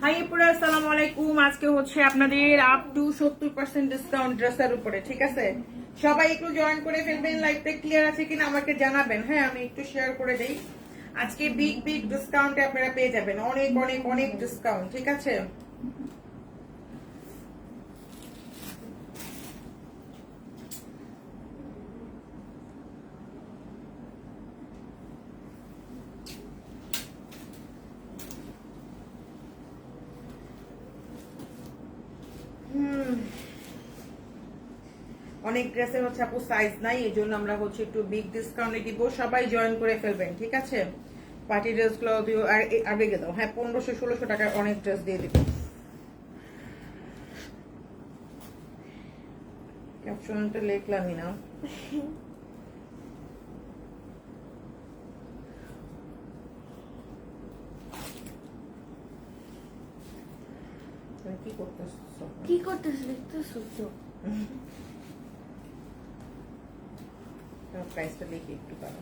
High পুরা আসসালামু আলাইকুম। আজকে হচ্ছে আপনাদের আপ টু 70% ডিসকাউন্ট ড্রেসের উপরে, ঠিক আছে? সবাই একটু জয়েন করে ফেলবেন। লাইভটা ক্লিয়ার আছে কিনা আমাকে জানাবেন। হ্যাঁ, আমি একটু শেয়ার করে দেই। আজকে বিগ বিগ ডিসকাউন্টে আপনারা পেয়ে যাবেন, অনেক অনেক অনেক ডিসকাউন্ট, ঠিক আছে? অনেক ড্রেসের হচ্ছে আপু সাইজ নাই, এই জন্য আমরা হচ্ছে একটু বিগ ডিসকাউন্টে দিব। সবাই জয়েন করে ফেলবেন, ঠিক আছে? পার্টি ড্রেস গুলো আর আগে দাও। হ্যাঁ, 1500-1600 টাকার অনেক ড্রেস দিয়ে দিব। ক্যাপশনটা লিখলামই না। কি করতেছো? কি করতেছ? দেখতেছ তো? প্রাইসটা লিখে একটু পারো।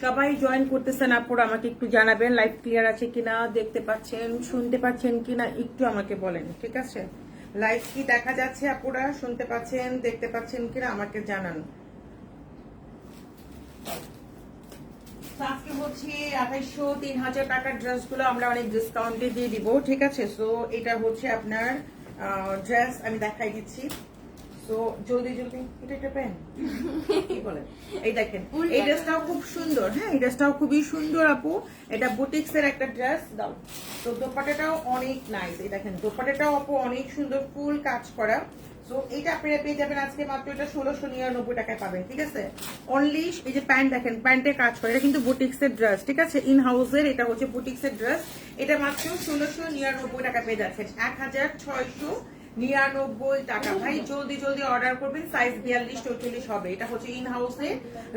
সবাই জয়েন করতেছেন আপুরা, আমাকে একটু জানাবেন লাইভ ক্লিয়ার আছে কিনা, দেখতে পাচ্ছেন শুনতে পাচ্ছেন কিনা একটু আমাকে বলেন, ঠিক আছে? লাইভ কি দেখা যাচ্ছে আপুরা? শুনতে পাচ্ছেন দেখতে পাচ্ছেন কিনা আমাকে জানান। আজকে হচ্ছে 2800-3000 টাকার ড্রেস গুলো আমরা অনেক ডিসকাউন্টে দিয়ে দিব, ঠিক আছে? সো এটা হচ্ছে আপনার ড্রেস, আমি দেখাই দিচ্ছি। তো জলদি জলদি এটা একটা প্যান কি বলেন, এই দেখেন এই ড্রেসটাও খুব সুন্দর। হ্যাঁ, এই ড্রেসটাও খুবই সুন্দর আপু। এটা বুটিক্স এর একটা ড্রেস দাও। তো দোপাট্টাটাও অনেক নাইস, এই দেখেন দোপাট্টাটাও আপু অনেক সুন্দর, ফুল কাজ করা। তো এটা আপনারা পেয়ে যাবেন আজকে মাত্র এটা 1699 টাকায় পাবেন, ঠিক আছে? অনলি এই যে প্যান্ট দেখেন, প্যান্টে কাজ করে, এটা কিন্তু বুটিক্স এর ড্রেস, ঠিক আছে? ইন হাউসের এটা হচ্ছে বুটিক্স এর ড্রেস। এটা মাত্র 1699 টাকা পেয়ে যাচ্ছেন, 1699 টাকা। ভাই জলদি জলদি অর্ডার করবেন, সাইজ 42-44 হবে। এটা হচ্ছে ইন হাউসে,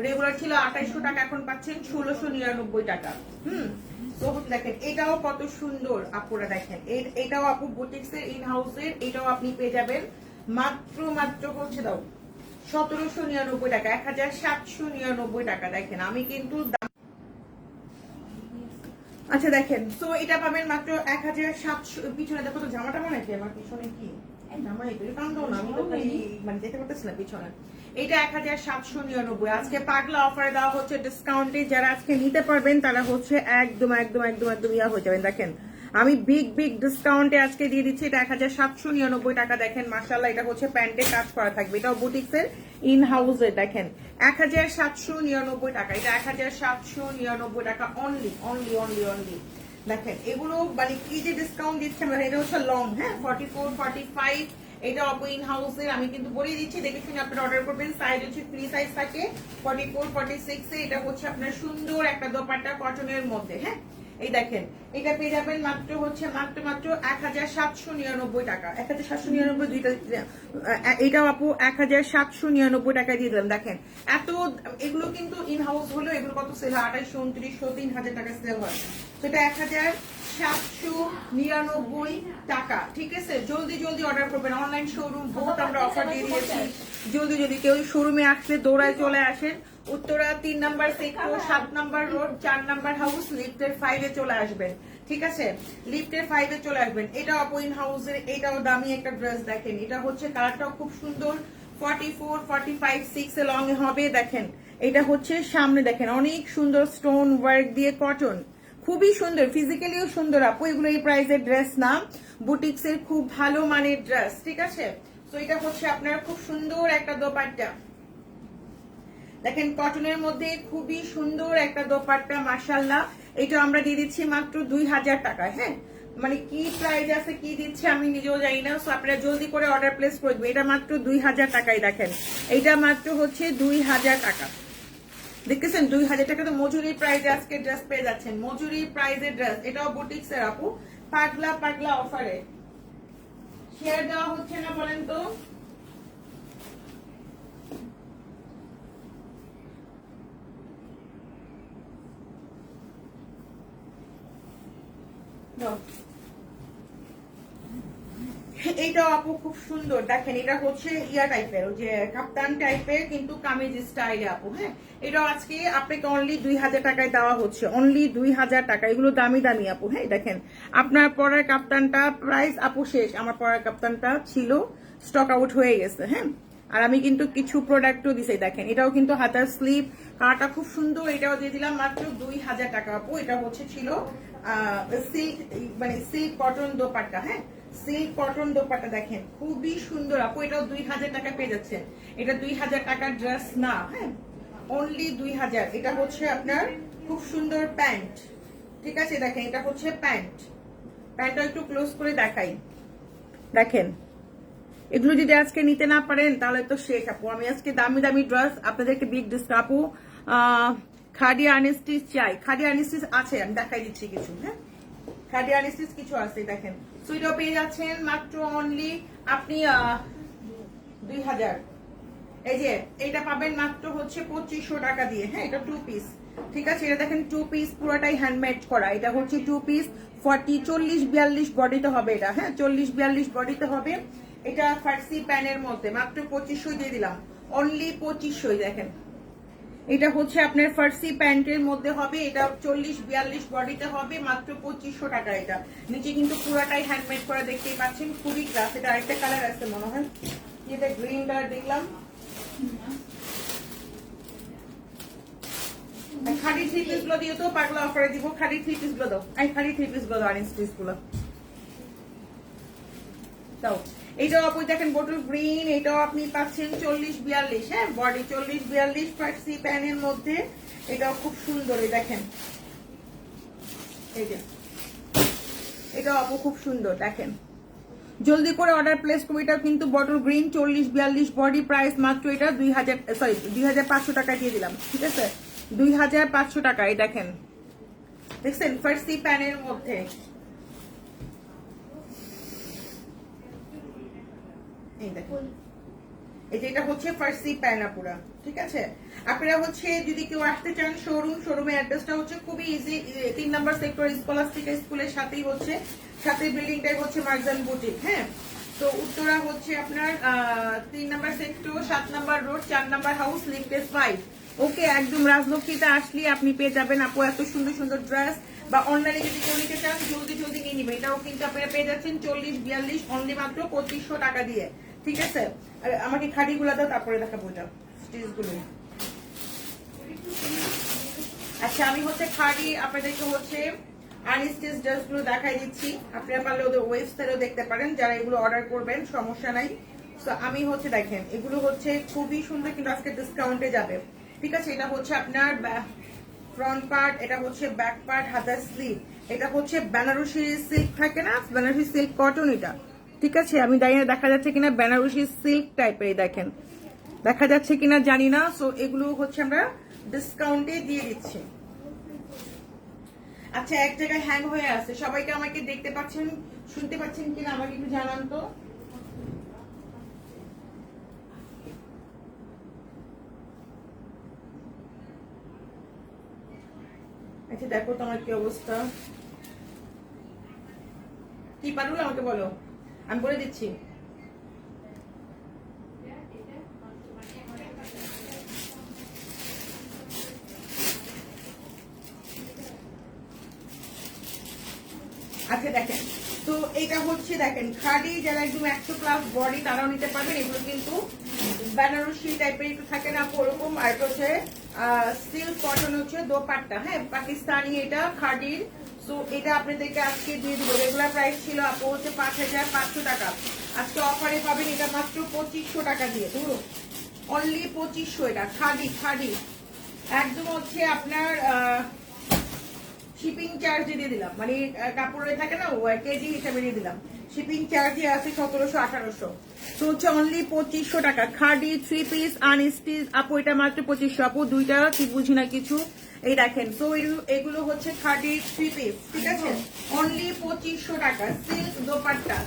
রেগুলার ছিল 2800 টাকা, এখন পাচ্ছেন 1699 টাকা। তো দেখেন এটাও কত সুন্দর আপুরা, দেখেন এটাও আপু বুটিক্স এর ইন হাউসের, এটাও আপনি পেয়ে যাবেন মাত্র মাত্র হচ্ছে দাও 1799 টাকা, 1799 টাকা। দেখেন আমি কিন্তু আচ্ছা দেখেন, তো এটা পাবেন মাত্র 1700। পিছনে দেখো তো জামাটা মনে আছে আমার পিছনে কি জামা, এটা কান্দ না, আমি তো মানে দেখতে পারতেছি না পিছনে। এটা 1799। আজকে পাগলা অফারে দেওয়া হচ্ছে ডিসকাউন্টে। যারা আজকে নিতে পারবেন তারা হচ্ছে একদম একদম একদম একদম ইয়া হয়ে যাবেন। দেখেন আমি বিগ বিগ ডিসকাউন্টে আজকে দিয়ে দিচ্ছি, এটা 1799 টাকা। দেখেন মাশাআল্লাহ, এটা হচ্ছে প্যান্টে কাজ করা থাকবে, এটাও বুটিক্স এর ইন হাউসে। দেখেন 1799 টাকা, এটা 1799 টাকা অনলি অনলি অনলি অনলি। দেখেন এগুলো মানে কি যে ডিসকাউন্ট দিচ্ছে আমরা। এটা হচ্ছে লং, হ্যাঁ 44-45, এটা অপো ইন হাউসের। আমি কিন্তু বলে দিচ্ছি, দেখে শুনে আপনারা অর্ডার করবেন। সাইজ হচ্ছে ফ্রি সাইজ থাকে 44-46 এ। এটা হচ্ছে আপনার সুন্দর একটা দোপাট্টা কটনের মধ্যে। হ্যাঁ, এই দেখেন এটা পেয়ে যাবেন মাত্র হচ্ছে মাত্র মাত্র 1799 টাকা। 1799 দুইটা, এটাও আপু 1799 টাকা দিয়ে দিলাম। দেখেন এত, এগুলো কিন্তু ইন হাউস হলেও এগুলো কত সেল হয়? 2800, 2900, 3000 টাকা সেল হয়। সেটা 1799 টাকা, ঠিক আছে? জলদি জলদি অর্ডার করবেন। অনলাইন শোরুম বহুত আমরা অফার দিয়ে দিয়েছি, জলদি জলদি কেউ শোরুমে আসলে দৌড়ায় চলে আসেন। Uttara 3 number sector, 7 number road, 4 number house, লিফটের 5 এ চলে আসবেন, ঠিক আছে? লিফটের 5 এ চলে আসবেন। এটা অপো ইন হাউসের, এটাও দামি একটা ড্রেস। দেখেন এটা হচ্ছে কালারটাও খুব সুন্দর, 44-45-6 এ লং হবে। দেখেন এটা হচ্ছে সামনে, দেখেন অনেক সুন্দর স্টোন ওয়ার্ক দিয়ে কটন, খুবই সুন্দর, ফিজিক্যালিও সুন্দর আপু। এগুলো এই প্রাইসের ড্রেস না, বুটিক্স এর খুব ভালো মানের ড্রেস, ঠিক আছে? তো এটা হচ্ছে আপনার খুব সুন্দর একটা দোপাট্টা। দেখেন কটনের মধ্যে খুবই সুন্দর একটা দোপাট্টা, মাশাআল্লাহ। এটা আমরা দিয়ে দিচ্ছি মাত্র 2000 টাকায়। হ্যাঁ, মানে কি প্রাইস আছে কি দিচ্ছে আমি নিজেও জানি না। সো আপনারা জলদি করে অর্ডার প্লেস করে দেবেন। এটা মাত্র 2000 টাকায়। দেখেন এটা মাত্র হচ্ছে 2000 টাকা। দেখতেছেন 2000 টাকা। তো মজুরি প্রাইসে আজকে ড্রেস পেয়ে যাচ্ছেন, মজুরি প্রাইসে ড্রেস। এটাও বুটিক্স এর আপু, পাগলা পাগলা অফারে। শেয়ার দেওয়া হচ্ছে না বলেন তো? এইটা আপু খুব সুন্দর, দেখেন এটা হচ্ছে ইয়া টাইপের, যে কাপ্তান টাইপের কিন্তু কামিজ স্টাইলে আপু। হ্যাঁ, এটা আজকে আপনাকে অনলি 2000 টাকায় দেওয়া হচ্ছে, অনলি 2000 টাকা। এগুলো দামি দামি আপু। হ্যাঁ দেখেন, আপনার পরার কাপ্তানটা প্রাইস আপু শেষ, আমার পরার কাপ্তানটা ছিল স্টক আউট হয়ে গেছে। হ্যাঁ, আর আমি কিন্তু কিছু প্রোডাক্টও দিছি, দেখেন এটাও কিন্তু হাতার স্লিভ, কালারটা খুব সুন্দর, এটাও দিয়ে দিলাম মাত্র 2000 টাকা আপু। এটা হচ্ছে ছিল সিল্ক, মানে সিল্ক কটন দোপাট্টা। হ্যাঁ, সিল্ক কটন দোপাট্টা দেখেন খুবই সুন্দর আপু, এটাও 2000 টাকা পেয়ে যাচ্ছে। এটা 2000 টাকার ড্রেস না, হ্যাঁ অনলি 2000। এটা হচ্ছে আপনার খুব সুন্দর প্যান্ট, ঠিক আছে দেখেন এটা হচ্ছে প্যান্ট। প্যান্টটা একটু ক্লোজ করে দেখাই, দেখেন এগুলো যদি আজকে নিতে না পারেন তাহলে তো শেষ আপু। আমি আজকে দামি দামি ড্রেস আপনাদেরকে বিগ ডিসকাউন্ট আপু। খাদি আনস্টিচ চাই, খাদি আনস্টিচ আছে, আমি দেখাই দিচ্ছি কিছু। হ্যাঁ, খাদি আনস্টিচ কিছু আছে দেখেন। সুইটাও পেয়ে যাচ্ছেন মাত্র অনলি আপনি 2000। এই যে এটা পাবেন মাত্র হচ্ছে 2500 টাকা দিয়ে। হ্যাঁ, এটা 2 পিস, ঠিক আছে। এটা দেখেন 2 পিস, পুরোটাই হ্যান্ডমেড করা। এটা হচ্ছে 2 পিস, 40-42 বডিতে হবে এটা। হ্যাঁ, 40-42 বডিতে হবে। এটা ফার্সি প্যানের মধ্যে মাত্র 2500 দিয়ে দিলাম, অনলি 2500। দেখেন এটা হচ্ছে আপনার ফার্সি প্যান্টের মধ্যে হবে, এটা 40-42 বডিতে হবে, মাত্র 2500 টাকা। এটা নিচে কিন্তু পুরাটাই হ্যান্ডমেড করা, দেখতেই পাচ্ছেন খুবই ক্লাস। এটা আরেকটা কালার আছে মনে হয়, এটা গ্রিন কালার দেখলাম। খালি 3 পিস গুলো দিও তো, পাগলা অফারে দিব। খালি 3 পিস গুলো দাও, খালি 3 পিস গুলো দাও, আনস্টিচ গুলো দাও। এইটাও আপনি দেখেন বটল গ্রিন, এটাও আপনি পাচ্ছেন 40-42। হ্যাঁ, বডি 40-42 ফার্সি প্যানের মধ্যে, এটাও খুব সুন্দর। এই দেখেন এই যে এটাও আপু খুব সুন্দর, দেখেন জলদি করে অর্ডার প্লেস করবো। এটাও কিন্তু বটল গ্রিন 40-42 বডি, প্রাইস মাত্র এটা 2000, সরি 2500 টাকা দিয়ে দিলাম, ঠিক আছে 2500 টাকা। এই দেখেন দেখছেন ফার্সি প্যানের মধ্যে। এটা হচ্ছে ফার্সি প্যানাপুরা, ঠিক আছে। আপনারা হচ্ছে যদি কেউ আসতে চান শোরুমের অ্যাড্রেসটা হচ্ছে খুবই ইজি, 3 নম্বর সেক্টর স্কলাস্টিকা স্কুলের সাথেই হচ্ছে, সাথে বিল্ডিংটাই হচ্ছে মার্জান বুটিক। হ্যাঁ, তো উত্তরা হচ্ছে আপনার 3 নম্বর সেক্টর, 7 নম্বর রোড, 4 নম্বর হাউস, লিফটেস 5। ওকে, একদম রাজলক্ষ্মীতে আসলে আপনি পেয়ে যাবেন আপু এত সুন্দর সুন্দর ড্রেস। বা অনলাইনে যদি কেউ নিতে চান জলদি জলদি নিয়ে নিবেন। এটাও কিন্তু আপনারা পেয়ে যাচ্ছেন 40-42 অনলি মাত্র 2500 টাকা দিয়ে, ঠিক আছে। আর আমাকে খাড়ি গুলা দাও, তারপরে দেখাবো এটা স্টিচ গুলো। আচ্ছা, আমি হচ্ছে খাড়ি আপনাদেরকে হচ্ছে আনস্টিচ ড্রেস গুলো দেখাই দিচ্ছি। আপনারা পারলে ওদের ওয়েবসাইটেও দেখতে পারেন, যারা এগুলো অর্ডার করবেন সমস্যা নাই। তো আমি হচ্ছে দেখেন এগুলো হচ্ছে খুবই সুন্দর, কিন্তু আজকে ডিসকাউন্টে যাবে, ঠিক আছে। এটা হচ্ছে আপনার ফ্রন্ট পার্ট, এটা হচ্ছে ব্যাক পার্ট, হাতার স্লিভ। এটা হচ্ছে বেনারসি সিল্ক থাকে না, বেনারসি সিল্ক কটন এটা, ঠিক আছে। আমি জানি না দেখা যাচ্ছে কিনা, বেনারসি সিল্ক টাইপের, দেখেন দেখা যাচ্ছে কিনা জানি না। সো এগুলো হচ্ছে আমরা ডিসকাউন্টে দিয়ে দিচ্ছি। আচ্ছা, এক জায়গায় হ্যাং হয়ে আছে, সবাইকে আমাকে দেখতে পাচ্ছেন শুনতে পাচ্ছেন কিনা আমাকে একটু জানান তো। আচ্ছা দেখো তোমার কি অবস্থা, কি পারুল আমাকে বলো, আমি বলে দিচ্ছি। আচ্ছা দেখেন, তো এটা হচ্ছে দেখেন খাদি, যারা একদম 100+ বডি তারাও নিতে পারবেন। এগুলো কিন্তু বেনারসি টাইপের একটু থাকে না ওরকম। আর এটা হচ্ছে সিল্ক কটন হচ্ছে দোপাট্টা। হ্যাঁ, পাকিস্তানি এটা খাদির। সো এটা আপনাদেরকে আজকে দিয়ে দিব। রেগুলার প্রাইস ছিল আপু হচ্ছে 5500 টাকা, আজকে অফারে পাবেন এটা মাত্র 2500 টাকা দিয়ে। ধরুন অনলি 2500। এটা খাদি, খাদি একদম হচ্ছে আপনার শিপিং চার্জ দিয়ে দিলাম, মানে কাপড়ে থাকে না কেজি হিসাবে দিয়ে দিলাম। শিপিং চার্জে আছে 1700-1800। তো হচ্ছে অনলি 2500 টাকা। খাদি 3 পিস আনস্টিচ আপু, এটা মাত্র 2500 আপু। দুইটা কি বুঝি না কিছু, এই দেখেন। তো এগুলো হচ্ছে খাদি 3 পিস, ঠিক আছে, অনলি 2500 টাকা। সিল্ক দোপাট্টা,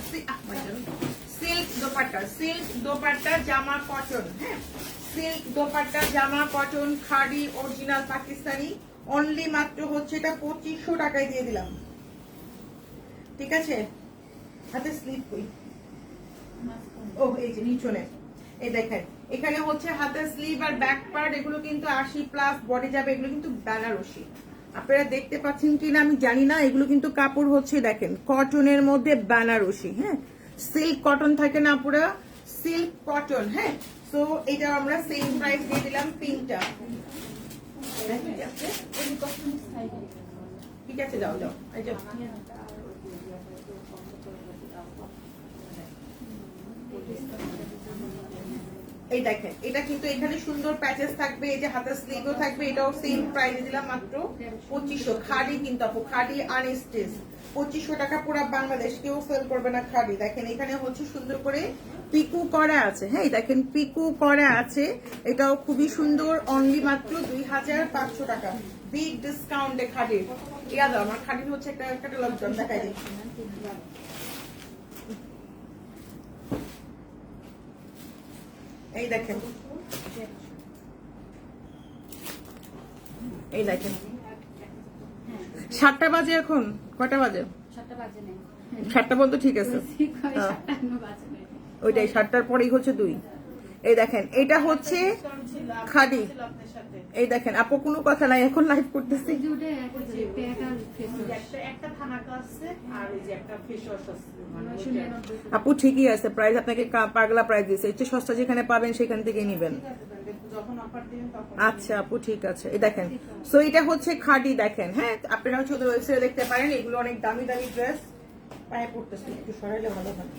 সিল্ক দোপাট্টা জামা কটন, হ্যাঁ সিল্ক দোপাট্টা জামা cotton khadi original Pakistani, only মাত্র হচ্ছে এটা 2500 টাকায় দিয়ে দিলাম। ঠিক আছে, হাতে স্লিপ কই, ও এই যে নিচনে, এই দেখেন এখানে হচ্ছে হাতের স্লিভ আর ব্যাক পার্ট, এগুলো কিন্তু 80+ বডি যাবে, এগুলো কিন্তু বেনারসি। আপনারা দেখতে পাচ্ছেন কিনা আমি জানি না, এগুলো কিন্তু কাপড় হচ্ছে দেখেন কটনের মধ্যে বেনারসি, হ্যাঁ সিল্ক কটন থাকে না, পুরো সিল্ক কটন, হ্যাঁ। তো এটা আমরা সেম প্রাইস দিয়ে দিলাম পিঙ্কটা। ঠিক আছে, যাও যাও, এই যে এই দেখেন এটা কিন্তু এখানে সুন্দর প্যাচেস থাকবে, এই যে হাতের স্লিভও থাকবে, এটাও সেম প্রাইসে দিলাম মাত্র 2500। খাদি কিন্তু আপু, খাদি আনস্টিচ 2500 টাকা, পুরো বাংলাদেশ কেউ সেল করবে না খাদি। দেখেন এখানে হচ্ছে সুন্দর করে পিকু করা আছে, হ্যাঁ দেখেন পিকু করা আছে, এটাও খুবই সুন্দর, অনলি মাত্র 2500 টাকা, বিগ ডিসকাউন্টে খাদির। ইয়াদ আমার খাদির হচ্ছে একটা ক্যাটালগ দেখাই দিই। এই দেখেন, এই দেখেন 7টা বাজে, এখন কয়টা বাজে? 7টা বলতো, ঠিক আছে ওইটাই 7টার পরেই হচ্ছে 2। এই দেখেন এটা হচ্ছে খাদি, এই দেখেন আপু কোনো কথা নাই, এখন লাইভ করতেছি। আপু ঠিকই আছে, প্রাইস আপনাকে পাগলা প্রাইস দিয়েছে, একটু সস্তা যেখানে পাবেন সেখান থেকে নিবেন। আচ্ছা আপু ঠিক আছে, এই দেখেন সো এটা হচ্ছে খাদি, দেখেন হ্যাঁ আপনারা হচ্ছে ওদের ওয়েবসাইটে দেখতে পারেন, এগুলো অনেক দামি দামি ড্রেস, পায়ে পড়তেছে একটু সরাইলে ভালো হয়।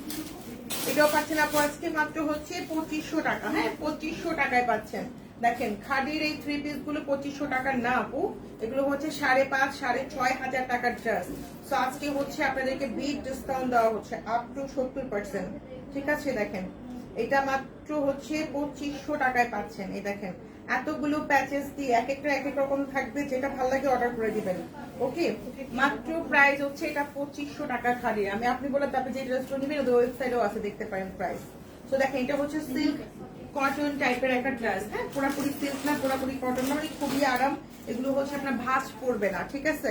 এটাও পাচ্ছেন আপু আজকে মাত্র হচ্ছে 2500 টাকা, হ্যাঁ 2500 টাকায় পাচ্ছেন। দেখেন খাদির এই 3 পিস গুলো 2500 টাকার না আপু, এগুলো হচ্ছে 5,500 6,500 টাকার ড্রেস। সো আজকে হচ্ছে আপনাদেরকে বিগ ডিসকাউন্ট দেওয়া হচ্ছে আপ টু 70%। ঠিক আছে, দেখেন এটা মাত্র হচ্ছে 2500 টাকায় পাচ্ছেন। এই দেখেন এতগুলো প্যাচেস দিয়ে এক একটা এক এক রকম থাকবে, যেটা ভালো লাগে অর্ডার করে দিবেন। ওকে, মাত্র প্রাইস হচ্ছে এটা 2500 টাকা খালি। আমি আপনি বলে তারপরে যে ড্রেসগুলো নেবেন ওদের ওয়েবসাইটেও আছে, দেখতে পারেন প্রাইস। তো দেখেন এটা হচ্ছে সিল্ক কটন টাইপের একটা ড্রেস, হ্যাঁ পুরোপুরি সিল্ক না পুরোপুরি কটন না, মানে খুবই আরাম। এগুলো হচ্ছে আপনার ভাঁজ পড়বে না, ঠিক আছে,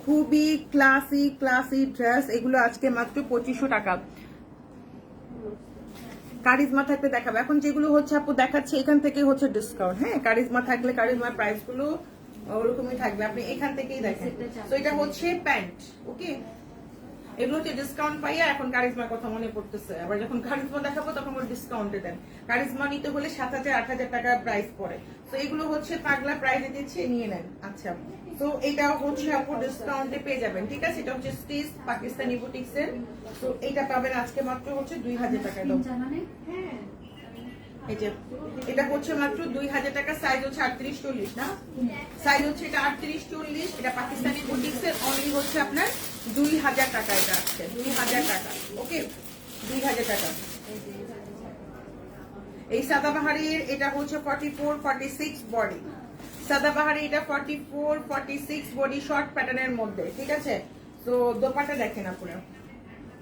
খুবই ক্লাসি ড্রেস। এগুলো আজকে মাত্র 2500 টাকা। কারিজমা থাকলে দেখাবো, এখন যেগুলো হচ্ছে আপু দেখাচ্ছে এখান থেকে হচ্ছে ডিসকাউন্ট, হ্যাঁ কারিজমা থাকলে কারিজমার প্রাইস গুলো ওরকমই থাকবে, আপনি এখান থেকেই দেখেন। তো এটা হচ্ছে প্যান্ট, ওকে এগুলো হচ্ছে ডিসকাউন্ট পাইয়া এখন কারিজমার কথা মনে পড়তেছে, আবার যখন কারিজমা দেখাবো তখন ওরা ডিসকাউন্টে দেন। কারিজমা নিতে হলে 7,000-8,000 টাকা প্রাইস পড়ে, তো এগুলো হচ্ছে পাগলা প্রাইসে দিচ্ছে, নিয়ে নেন। আচ্ছা তো এটা হচ্ছে আপু ডিসকাউন্টে পেয়ে যাবেন, ঠিক আছে, এটা হচ্ছে স্টিচ পাকিস্তানি বুটিক্স এর। তো এটা পাবেন আজকে মাত্র হচ্ছে 2,000 টাকা। হ্যাঁ এই যে এটা হচ্ছে মাত্র 2,000 টাকা, সাইজ হচ্ছে 38-40 না, সাইজ হচ্ছে এটা 38-40, এটা পাকিস্তানি বুটিক্স এর, অনলি হচ্ছে আপনার 2,000 টাকা, এটা আছে 2,000 টাকা, ওকে 2,000 টাকা। এই সাদাবাহারের এটা হচ্ছে 44-46 বডি, সাদাবাহারে এটা 44-46 বডি শর্ট প্যাটার্নের মধ্যে, ঠিক আছে। তো দোপাট্টা দেখেন আপনারা,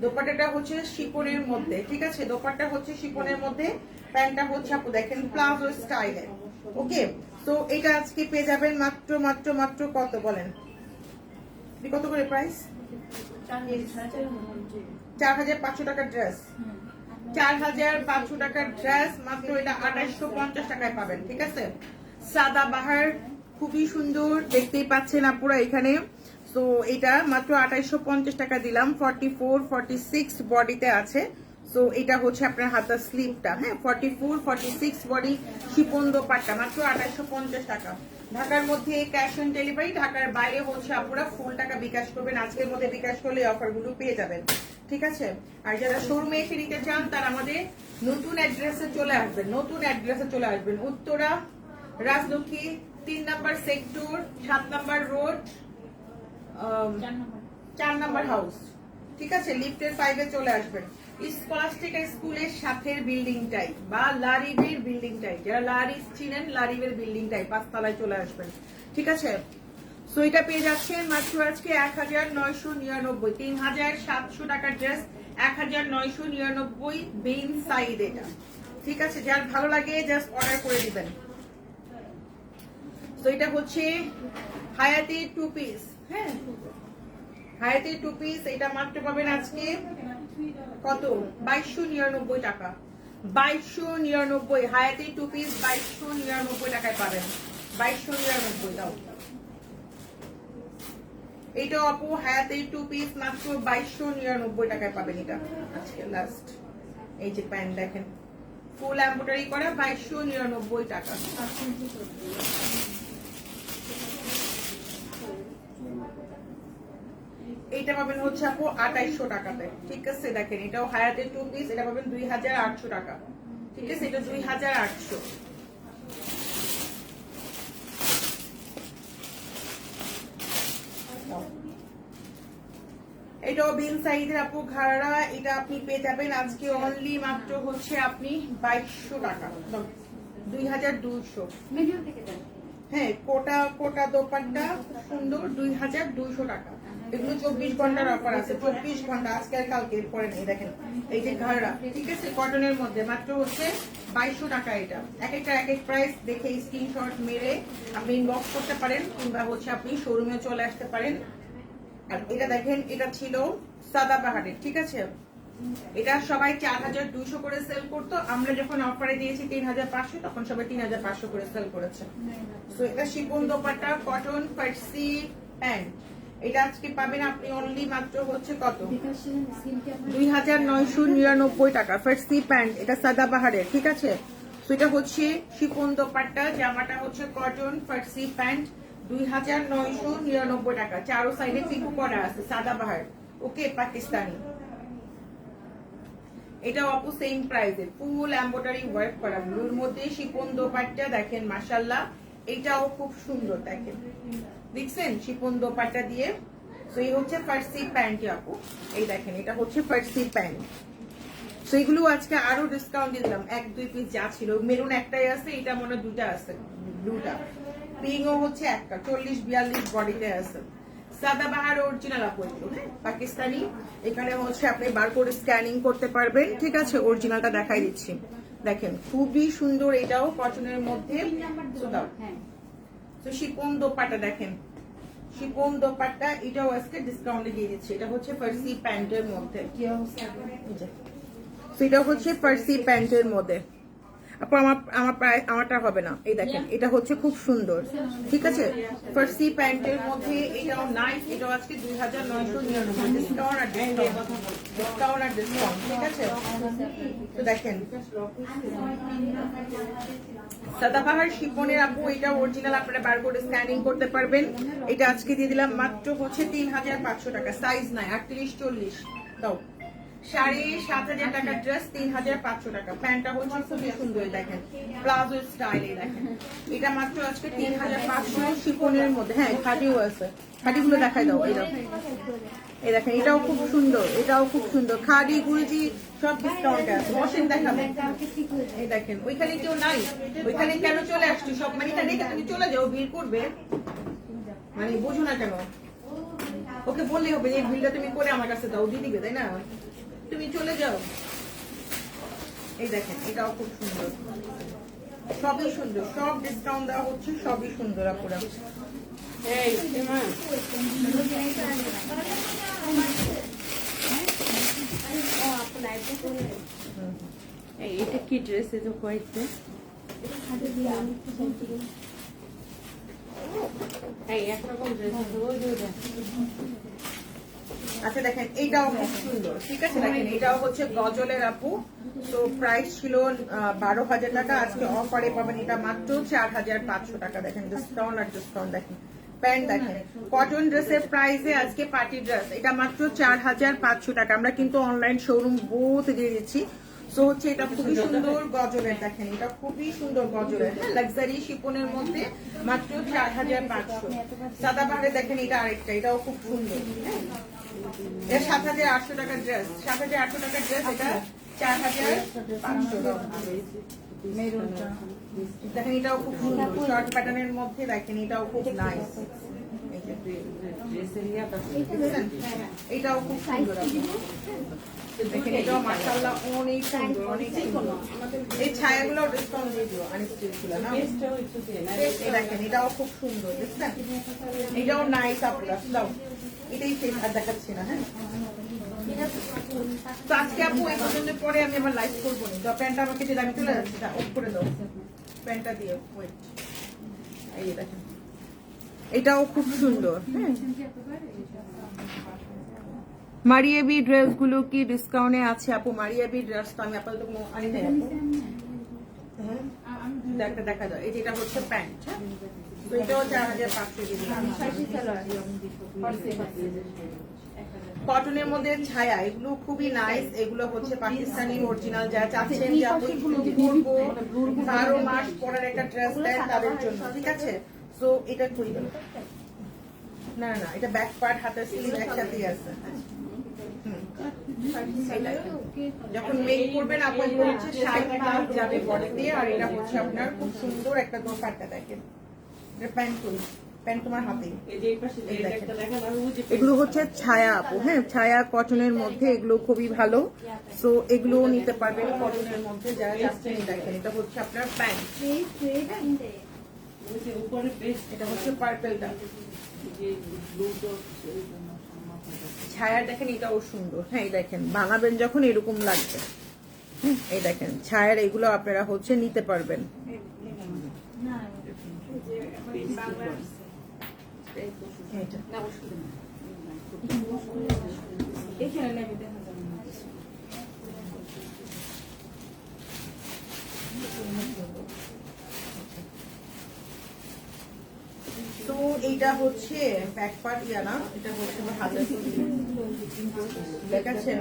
দোপাট্টাটা হচ্ছে শিপনের মধ্যে, ঠিক আছে, দোপাট্টা হচ্ছে শিপনের মধ্যে, প্যান্টটা হচ্ছে আপু দেখেন প্লাজো স্টাইলে, ওকে। তো এটা আজকে পেয়ে যাবেন মাত্র মাত্র মাত্র কত বলেন, কত করে প্রাইস? 4,500 টাকার ড্রেস, 4,500 টাকার ড্রেস মাত্র এটা 2,850 টাকায় পাবেন, ঠিক আছে। সাদাবাহার খুবই সুন্দর, দেখতেই পাচ্ছেন আপুরা এখানে। তো এটা মাত্র 2,850 টাকা দিলাম, 44-46 বডিতে আছে। সো এটা হচ্ছে আপনার হাতার স্লিভটা, হ্যাঁ 44-46 বডি শিপন দোপাট্টা মাত্র 2,850 টাকা। ঢাকার মধ্যে ক্যাশ অন ডেলিভারি, ঢাকার বাইরে হচ্ছে আপনারা ফুল টাকা বিকাশ করবেন, আজকের মধ্যে বিকাশ করলে অফারগুলো পেয়ে যাবেন, ঠিক আছে। আর যারা শোরুমে এসে নিতে চান তারা আমাদের নতুন অ্যাড্রেসে চলে আসবেন, Uttara Rajlakshmi 3 number sector 7 number road 4 number house, ঠিক আছে, লিফটের 5-এ চলে আসবেন। স্কলাস্টিকা স্কুলের সাথের বিল্ডিংটাই বা লারিবের বিল্ডিংটাই, যারা লারিস চিনেন লারিবের বিল্ডিংটাই 5 তলায় চলে আসবেন, ঠিক আছে। সো এটা পেয়ে যাচ্ছেন মাত্র আজকে 1,999, 3,700 টাকার ড্রেস 1999 বিন সাইড এটা। ঠিক আছে, যার ভালো লাগে জাস্ট অর্ডার করে দিবেন। তো এটা হচ্ছে হায়াতি 2 পিস। হ্যাঁ, হায়াতি 2 পিস, এটা মাত্র পাবেন আজকে কত? 2299 টাকা। 2299 হায়াতি 2 পিস 2299 টাকায় পাবেন। 2299 দাও। এটা আপু হায়াতি 2 পিস মাত্র 2299 টাকায় পাবেন এটা আজকে লাস্ট। এই যে প্যান্ট দেখেন, ফুল এমব্রয়ডারি করা, 2299 টাকা। এইটা পাবেন হচ্ছে আপু 2800 টাকাতে। ঠিক আছে, দেখেন এটাও হায়াতের 2 পিস, এটা পাবেন 2800 টাকা। ঠিক আছে, এটা 2800। এটাও বিন সাইজের আপু ঘাড়া, এটা আপনি পেয়ে যাবেন আজকে অনলি মাত্র হচ্ছে আপনি 2200 টাকা, 2200। হ্যাঁ, কোটা কোটা দোপাট্টা সুন্দর, 2200 টাকা। এগুলো 24 ঘন্টার অফার আছে, 24 ঘন্টা, আজকে আর কালকে পরে নেই। দেখেন এই যে ঘাড়া, ঠিক আছে, কটনের মধ্যে মাত্র হচ্ছে 2200 টাকা। এটা এক একটা এক এক প্রাইস দেখে স্ক্রিনশট মেরে আপনি ইনবক্স করতে পারেন, কিংবা হচ্ছে আপনি শোরুমে চলে আসতে পারেন। আর এটা দেখেন, এটা ছিল সাদাবাহারের। ঠিক আছে, এটা সবাই 4200 করে সেল করতো, আমরা যখন অফারে দিয়েছি 3500, তখন সবাই 3500 করে সেল করেছে। সো এটা শিফন দোপাট্টা, কটন ফার্সি প্যান্ট, এটা আজকে পাবেন আপনি অনলি মাত্র হচ্ছে কত? 2999 টাকা। ফার্সি প্যান্ট, এটা সাদাবাহারের। ঠিক আছে, সো এটা হচ্ছে শিফন দোপাট্টা, জামাটা হচ্ছে কটন ফার্সি প্যান্ট, 2999 টাকা। চারো সাইডে পিকু করা আছে, সাদাবাহার, ওকে, পাকিস্তানি। এটা আপু সেম প্রাইসে, ফুল এমব্রয়ডারি ওয়ার্ক করা, ব্লুর মধ্যে শিফন দোপাট্টা, দেখেন মাশাআল্লাহ, এটাও খুব সুন্দর। দেখেন, দেখছেন শিফন দোপাট্টা দিয়ে। তো এই হচ্ছে ফার্সি প্যান্ট আপু, এই দেখেন এটা হচ্ছে ফার্সি প্যান্ট। তো এগুলো আজকে আরো ডিসকাউন্ট দিয়ে দিলাম, 1-2 পিস যা ছিল। মেরুন একটাই আছে, এটা মনে হয় 2টা আছে, ব্লুটা। পিঙ্কও হচ্ছে একটা, 40-42 বডিতে আছে। সাদাবাহার অরিজিনাল আপু এগুলো, হ্যাঁ, পাকিস্তানি। এখানে হচ্ছে আপনি বারকোড স্ক্যানিং করতে পারবেন। ঠিক আছে, অরিজিনালটা দেখাই দিচ্ছি, দেখেন খুবই সুন্দর। এটাও কটনের মধ্যে। তো শিফন দোপাট্টা দেখেন, শিফন দোপাট্টা, এটাও আজকে ডিসকাউন্টে দিয়ে দিচ্ছি। এটা হচ্ছে ফার্সি প্যান্টের মধ্যে। এটা হচ্ছে ফার্সি প্যান্টের মধ্যে আপু, আমারটা হবে না। এই দেখেন, এটা হচ্ছে খুব সুন্দর। ঠিক আছে, ফার্সি প্যান্টের মধ্যে এটাও নাইস। এটাও আজকে 2999 ডিসকাউন্ট আর ডিসকাউন্ট। ঠিক আছে, তো দেখেন সাদাবাহার শিফনের আপু, এটা অরিজিনাল, আপনারা বারকোড স্ক্যানিং করতে পারবেন। এটা আজকে দিয়ে দিলাম মাত্র হচ্ছে 3500 টাকা। সাইজ নাই, 38-40 দাও। 7500 টাকার ড্রেস, 3500 টাকা। প্যান্টটা হচ্ছে খুবই সুন্দর, দেখেন প্লাজো স্টাইল। দেখেন এটা মাত্র আজকে 3500 শিফনের মধ্যে। হ্যাঁ, খাদিও আছে, খাদিগুলো দেখাই দাও। এই দেখেন, এটাও খুব সুন্দর, এটাও খুব সুন্দর। খাদি গুলজি সব ডিসকাউন্টে আছে। বসেন দেখাবেন। এই দেখেন, ওইখানে কেউ নাই, ওইখানে কেন চলে আসছি? সব মানে এটা দেখে তুমি চলে যাও, ভিড় করবে, মানে বুঝো না কেন? ওকে বললেই হবে, এই ভিড়টা তুমি করে আমার কাছে দাও, দিয়ে দিবে, তাই না? তুমি চলে যাও। এই দেখেন, এটাও খুব সুন্দর, সবই সুন্দর, সব ডিসকাউন্ট দেওয়া হচ্ছে, সবই সুন্দর আপুরা। এটা কি ড্রেস? এটা হোয়াইট। আচ্ছা দেখেন, এইটাও খুব সুন্দর। ঠিক আছে, দেখেন এটাও হচ্ছে গজলের আপু। তো প্রাইস ছিল 12,000 টাকা, আজকে অফারে পাবেন এটা মাত্র 4500 টাকা। দেখেন ডিসকাউন্ট আর ডিসকাউন্ট। দেখেন প্যান্ট, দেখেন কটন ড্রেসের প্রাইসে আজকে পার্টি ড্রেস, এটা মাত্র 4500 টাকা। আমরা কিন্তু অনলাইন শোরুম বোথ দিয়ে দিচ্ছি। সো হচ্ছে এটা খুবই সুন্দর গজলের, দেখেন এটা খুবই সুন্দর গজলের, লাক্সারি শিপনের মধ্যে মাত্র 4500। সাদাবাহারে দেখেন এটা আরেকটা, এটাও খুব সুন্দর। এটা 7800 টাকার ড্রেস, 7800 টাকার ড্রেস, এটা 4500। দেখেন এটাও খুব সুন্দর, শর্ট প্যাটার্নের মধ্যে। দেখেন এটাও খুব নাইস। ড্রেসের ইয়াটা দেখছেন? এটাও খুব সুন্দর আপু। দেখেন এটাও মাশাআল্লাহ অনেক সুন্দর, অনেক সুন্দর। এই ছায়াগুলো ডিসকাউন্ট দিয়ে দিও আনস্টিচগুলো না। পেস্টটাও একটু দিয়ে না এই দেখেন এটাও খুব সুন্দর, দেখছেন? এটাও নাইস আপু, দাও। এটাই শেষ আর দেখাচ্ছি না, হ্যাঁ। তো আজকে আপু এই পর্যন্ত, পরে আমি আবার লাইভ করবো না। তো প্যান্টটা আমাকে যে দামি চলে যাচ্ছে, অফ করে দাও প্যান্টটা দিয়ে। ওয়েট, এই যে দেখেন এটাও খুব সুন্দর, হ্যাঁ। মারিয়াবি ড্রেসগুলো কি ডিসকাউন্টে আছে আপু? মারিয়াবি ড্রেস তো আমি আপাতত কোনো আনি নাই আপু। হ্যাঁ, দেখা যায়। এই যেটা হচ্ছে প্যান্ট, হ্যাঁ। তো এটাও 4500 দিয়ে দিলাম। কটনের মধ্যে ছায়া, এগুলো খুবই নাইস। এগুলো হচ্ছে পাকিস্তানি অরিজিনাল, যা চাচ্ছেন যে আপু এগুলো পরবো 12 মাস পরের একটা ড্রেস দেন তাদের জন্য, ঠিক আছে। সো এটা খুবই ভালো। না না, এটা ব্যাক পার্ট, হাতের স্লিভ একসাথেই আছে। যখন মেক করবেন আপু এগুলো হচ্ছে 60+ যাবে বডি দিয়ে। আর এটা হচ্ছে আপনার খুব সুন্দর একটা দোপাট্টা, দেখেন এটা প্যান্ট করি, প্যান্ট তোমার হাতে। এগুলো হচ্ছে ছায়া আপু, হ্যাঁ, ছায়া কটনের মধ্যে এগুলো খুবই ভালো। সো এগুলো নিতে পারবেন কটনের মধ্যে যারা যাচ্ছেন। দেখেন এটা হচ্ছে আপনার প্যান্ট, উপরে পেস্ট এটা হচ্ছে পার্পেলটা। যে ব্লুটা ছায়া দেখেন এটাও সুন্দর, হ্যাঁ। এই দেখেন বানাবেন যখন এরকম লাগবে। এই দেখেন ছায়ার এগুলো আপনারা হচ্ছে নিতে পারবেন। এইটা। তো এইটা হচ্ছে ব্যাক পার্ট ইয়া না, এটা হচ্ছে আমার হাতের দেখাচ্ছেন।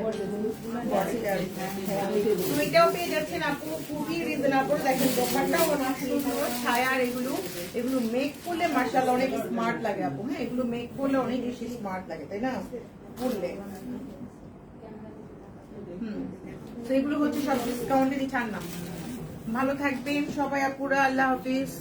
তো এটাও পেয়ে যাচ্ছেন আপু খুবই রিজনেবল। দেখেন দোকানটাও অনেক সুন্দর। ছায়ার এগুলো এগুলো মেক করলে মাশাআল্লাহ অনেক স্মার্ট লাগে আপু, হ্যাঁ। এগুলো মেক করলে অনেক বেশি স্মার্ট লাগে, তাই না পরলে। তো এগুলো হচ্ছে সব ডিসকাউন্টে দিচ্ছেন না। ভালো থাকবেন সবাই আপুরা, আল্লাহ হাফিজ।